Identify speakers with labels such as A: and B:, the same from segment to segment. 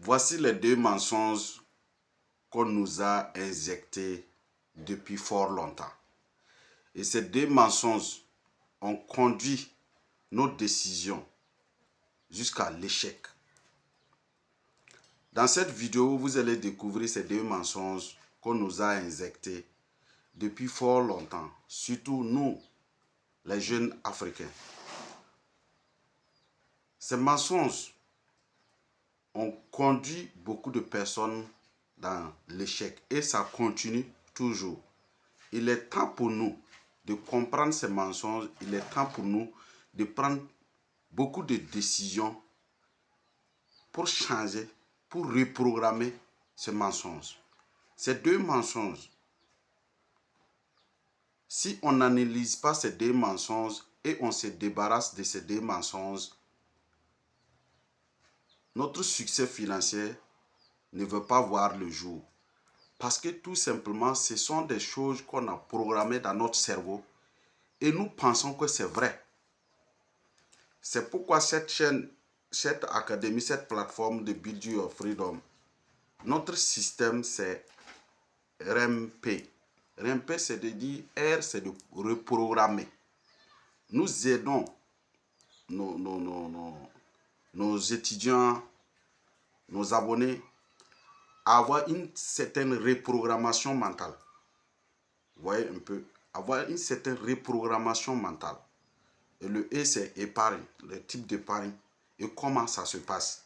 A: Voici les deux mensonges qu'on nous a injectés depuis fort longtemps. Et ces deux mensonges ont conduit nos décisions jusqu'à l'échec. Dans cette vidéo, vous allez découvrir ces deux mensonges qu'on nous a injectés depuis fort longtemps, surtout nous, les jeunes Africains. Ces mensonges ont conduit beaucoup de personnes dans l'échec et ça continue toujours. Il est temps pour nous de comprendre ces mensonges, il est temps pour nous de prendre beaucoup de décisions pour changer, pour reprogrammer ces mensonges. Ces deux mensonges, si on n'analyse pas ces deux mensonges et on se débarrasse de ces deux mensonges, notre succès financier ne veut pas voir le jour. Parce que tout simplement, ce sont des choses qu'on a programmées dans notre cerveau et nous pensons que c'est vrai. C'est pourquoi cette chaîne, cette académie, cette plateforme de Build Your Freedom, notre système c'est RMP. RMP c'est de dire, R c'est de reprogrammer. Nous aidons nos étudiants, nos abonnés à avoir une certaine reprogrammation mentale. Vous voyez un peu, avoir une certaine reprogrammation mentale. Et le E, c'est épargne, le type d'épargne et comment ça se passe.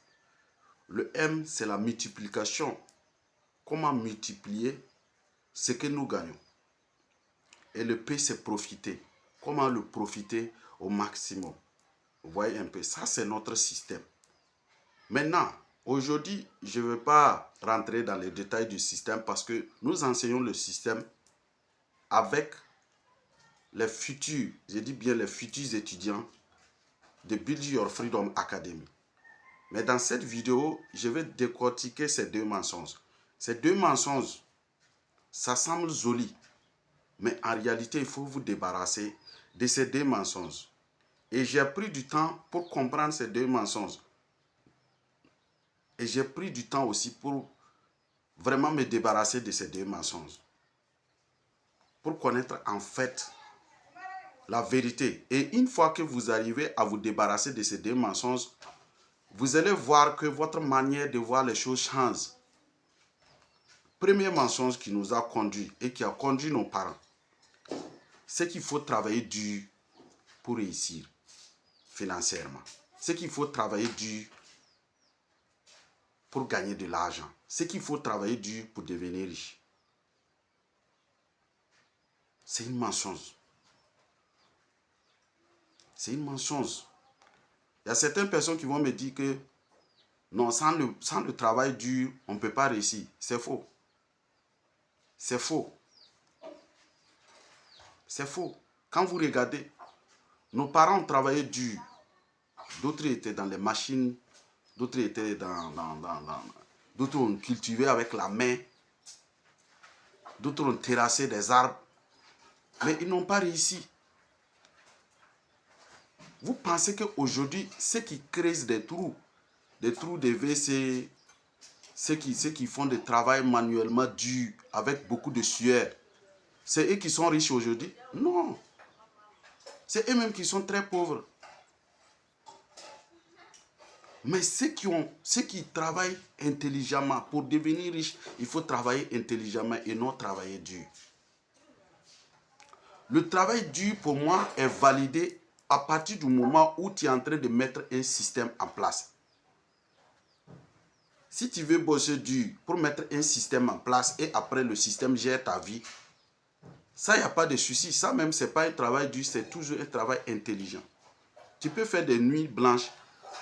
A: Le M, c'est la multiplication. Comment multiplier ce que nous gagnons. Et le P, c'est profiter. Comment le profiter au maximum. Vous voyez un peu, ça c'est notre système. Maintenant, aujourd'hui, je ne vais pas rentrer dans les détails du système parce que nous enseignons le système avec les futurs, je dis bien les futurs étudiants de Build Your Freedom Academy. Mais dans cette vidéo, je vais décortiquer ces deux mensonges. Ces deux mensonges, ça semble joli, mais en réalité, il faut vous débarrasser de ces deux mensonges. Et j'ai pris du temps pour comprendre ces deux mensonges. Et j'ai pris du temps aussi pour vraiment me débarrasser de ces deux mensonges. Pour connaître en fait la vérité. Et une fois que vous arrivez à vous débarrasser de ces deux mensonges, vous allez voir que votre manière de voir les choses change. Premier mensonge qui nous a conduit et qui a conduit nos parents, c'est qu'il faut travailler dur pour réussir financièrement. C'est qu'il faut travailler dur pour gagner de l'argent. C'est qu'il faut travailler dur pour devenir riche. C'est une mensonge. C'est une mensonge. Il y a certaines personnes qui vont me dire que non, sans le travail dur, on ne peut pas réussir. C'est faux. C'est faux. C'est faux. Quand vous regardez, nos parents ont travaillé dur. D'autres étaient dans les machines, d'autres étaient d'autres ont cultivé avec la main, d'autres ont terrassé des arbres, mais ils n'ont pas réussi. Vous pensez qu'aujourd'hui, ceux qui créent des trous de WC, ceux qui font des travail manuellement dur, avec beaucoup de sueur, c'est eux qui sont riches aujourd'hui? Non. C'est eux-mêmes qui sont très pauvres. Mais ceux qui travaillent intelligemment, pour devenir riche, il faut travailler intelligemment et non travailler dur. Le travail dur, pour moi, est validé à partir du moment où tu es en train de mettre un système en place. Si tu veux bosser dur pour mettre un système en place et après le système gère ta vie, ça, il n'y a pas de souci. Ça même, ce n'est pas un travail dur, c'est toujours un travail intelligent. Tu peux faire des nuits blanches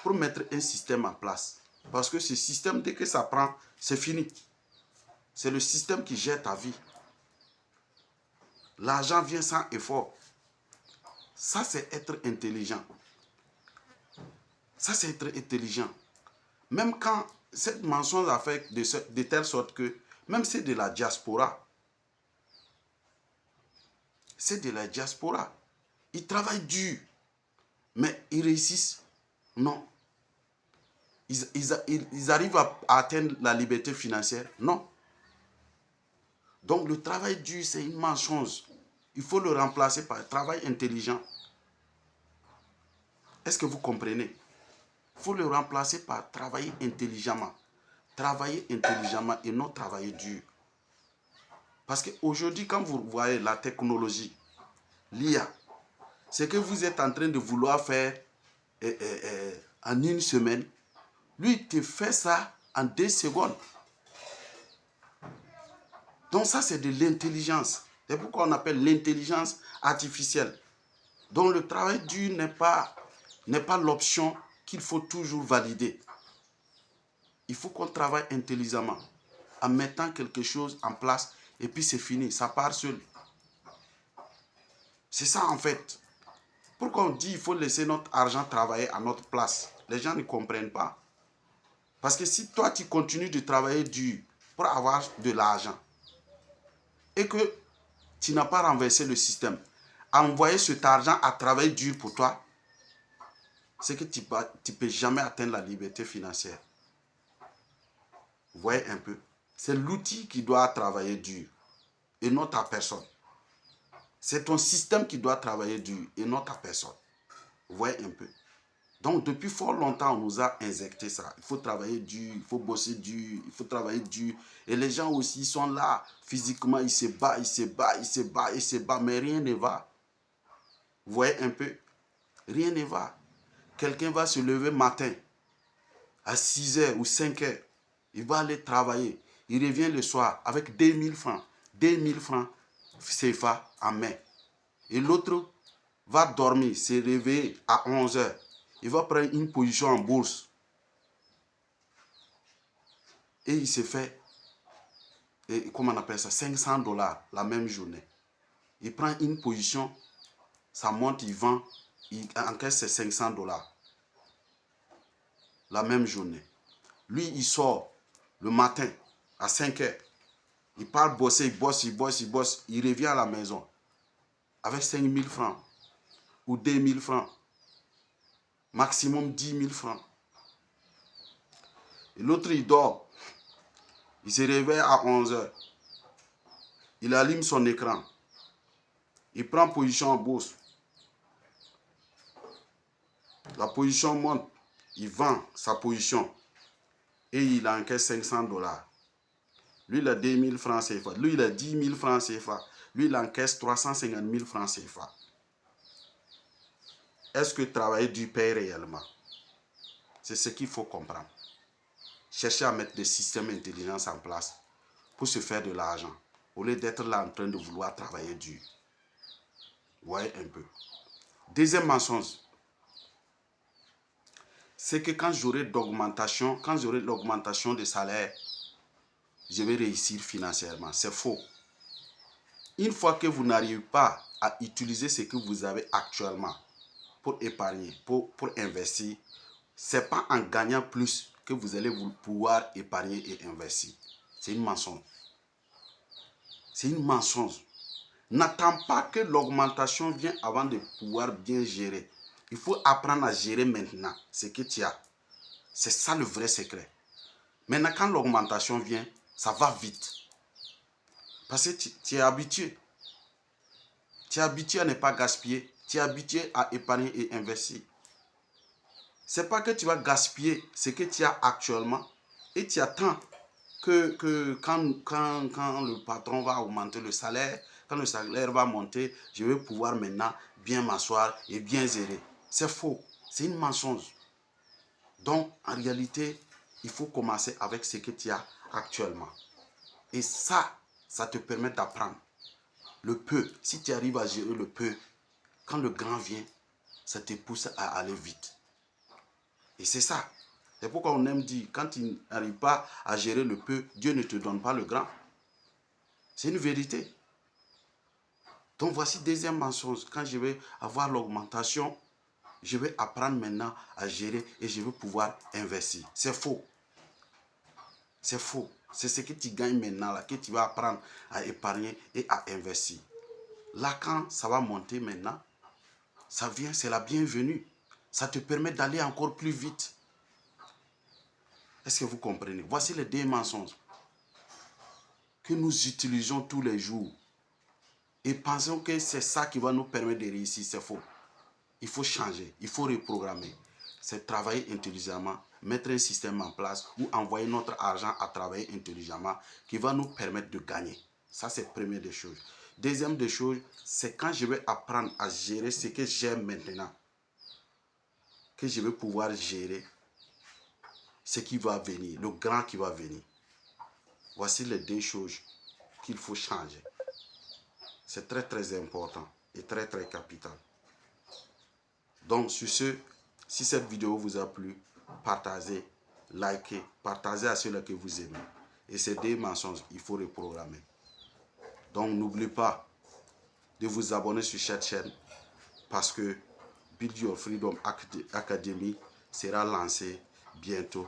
A: pour mettre un système en place. Parce que ce système, dès que ça prend, c'est fini. C'est le système qui gère ta vie. L'argent vient sans effort. Ça, c'est être intelligent. Ça, c'est être intelligent. Même quand cette mensonge a fait de telle sorte que, même c'est de la diaspora. C'est de la diaspora. Ils travaillent dur. Mais ils réussissent? Non. ils arrivent à atteindre la liberté financière? Non. Donc le travail dur, c'est une malchance. Il faut le remplacer par un travail intelligent. Est-ce que vous comprenez? Il faut le remplacer par travailler intelligemment. Travailler intelligemment et non travailler dur. Parce qu'aujourd'hui, quand vous voyez la technologie, l'IA, c'est que vous êtes en train de vouloir faire en une semaine. Lui, il te fait ça en 2 secondes. Donc ça, c'est de l'intelligence. C'est pourquoi on appelle l'intelligence artificielle. Donc le travail dur n'est pas l'option qu'il faut toujours valider. Il faut qu'on travaille intelligemment, en mettant quelque chose en place, et puis c'est fini, ça part seul. C'est ça en fait. Pourquoi on dit qu'il faut laisser notre argent travailler à notre place? Les gens ne comprennent pas. Parce que si toi, tu continues de travailler dur pour avoir de l'argent, et que tu n'as pas renversé le système, envoyer cet argent à travailler dur pour toi, c'est que tu ne peux jamais atteindre la liberté financière. Vous voyez un peu? C'est l'outil qui doit travailler dur et non ta personne. C'est ton système qui doit travailler dur et non ta personne. Vous voyez un peu? Donc, depuis fort longtemps, on nous a injecté ça. Il faut travailler dur, il faut bosser dur, il faut travailler dur. Et les gens aussi sont là, physiquement, ils se battent, ils se battent, ils se battent, ils se battent, mais rien ne va. Vous voyez un peu? Rien ne va. Quelqu'un va se lever matin à 6 h ou 5 h. Il va aller travailler. Il revient le soir avec 2000 francs. 2000 francs CFA en main. Et l'autre va dormir, se réveiller à 11 h. Il va prendre une position en bourse. Et il se fait, comment on appelle ça, 500 $ la même journée. Il prend une position, ça monte, il vend, il encaisse ses 500 $ la même journée. Lui, il sort le matin à 5 h. Il part bosser, il bosse, il bosse, il bosse. Il revient à la maison avec 5000 francs ou 2000 francs. Maximum 10 000 francs. Et l'autre, il dort. Il se réveille à 11 h. Il allume son écran. Il prend position en bourse. La position monte. Il vend sa position. Et il encaisse 500 $. Lui, il a 2000 francs CFA. Lui, il a 10 000 francs CFA. Lui, il encaisse 350 000 francs CFA. Est-ce que travailler du paye réellement? C'est ce qu'il faut comprendre. Chercher à mettre des systèmes d'intelligence en place pour se faire de l'argent, au lieu d'être là en train de vouloir travailler dur. Vous voyez un peu. Deuxième mensonge, c'est que quand j'aurai l'augmentation de salaire, je vais réussir financièrement. C'est faux. Une fois que vous n'arrivez pas à utiliser ce que vous avez actuellement pour épargner, pour investir, ce n'est pas en gagnant plus que vous allez pouvoir épargner et investir. C'est une mensonge. C'est une mensonge. N'attends pas que l'augmentation vienne avant de pouvoir bien gérer. Il faut apprendre à gérer maintenant ce que tu as. C'est ça le vrai secret. Maintenant, quand l'augmentation vient, ça va vite. Parce que tu es habitué. Tu es habitué à ne pas gaspiller. Tu es habitué à épargner et investir. Ce n'est pas que tu vas gaspiller ce que tu as actuellement et tu attends que quand le patron va augmenter le salaire, quand le salaire va monter, je vais pouvoir maintenant bien m'asseoir et bien gérer. C'est faux. C'est une mensonge. Donc, en réalité, il faut commencer avec ce que tu as actuellement. Et ça te permet d'apprendre. Le peu, si tu arrives à gérer le peu, quand le grand vient, ça te pousse à aller vite. Et c'est ça. C'est pourquoi on aime dire, quand tu n'arrives pas à gérer le peu, Dieu ne te donne pas le grand. C'est une vérité. Donc voici deuxième mensonge. Quand je vais avoir l'augmentation, je vais apprendre maintenant à gérer et je vais pouvoir investir. C'est faux. C'est faux. C'est ce que tu gagnes maintenant, là, que tu vas apprendre à épargner et à investir. Là, quand ça va monter maintenant, ça vient, c'est la bienvenue. Ça te permet d'aller encore plus vite. Est-ce que vous comprenez? Voici les 2 mensonges que nous utilisons tous les jours. Et pensons que c'est ça qui va nous permettre de réussir. C'est faux. Il faut changer, il faut reprogrammer. C'est travailler intelligemment, mettre un système en place ou envoyer notre argent à travailler intelligemment qui va nous permettre de gagner. Ça, c'est la première des choses. Deuxième des choses, c'est quand je vais apprendre à gérer ce que j'aime maintenant, que je vais pouvoir gérer ce qui va venir, le grand qui va venir. Voici les 2 choses qu'il faut changer. C'est très très important et très très capital. Donc sur ce, si cette vidéo vous a plu, partagez, likez, partagez à ceux-là que vous aimez. Et ces 2 mensonges, il faut reprogrammer. Donc n'oubliez pas de vous abonner sur cette chaîne parce que Build Your Freedom Academy sera lancée bientôt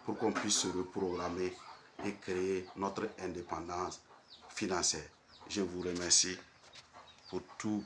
A: pour qu'on puisse se reprogrammer et créer notre indépendance financière. Je vous remercie pour tout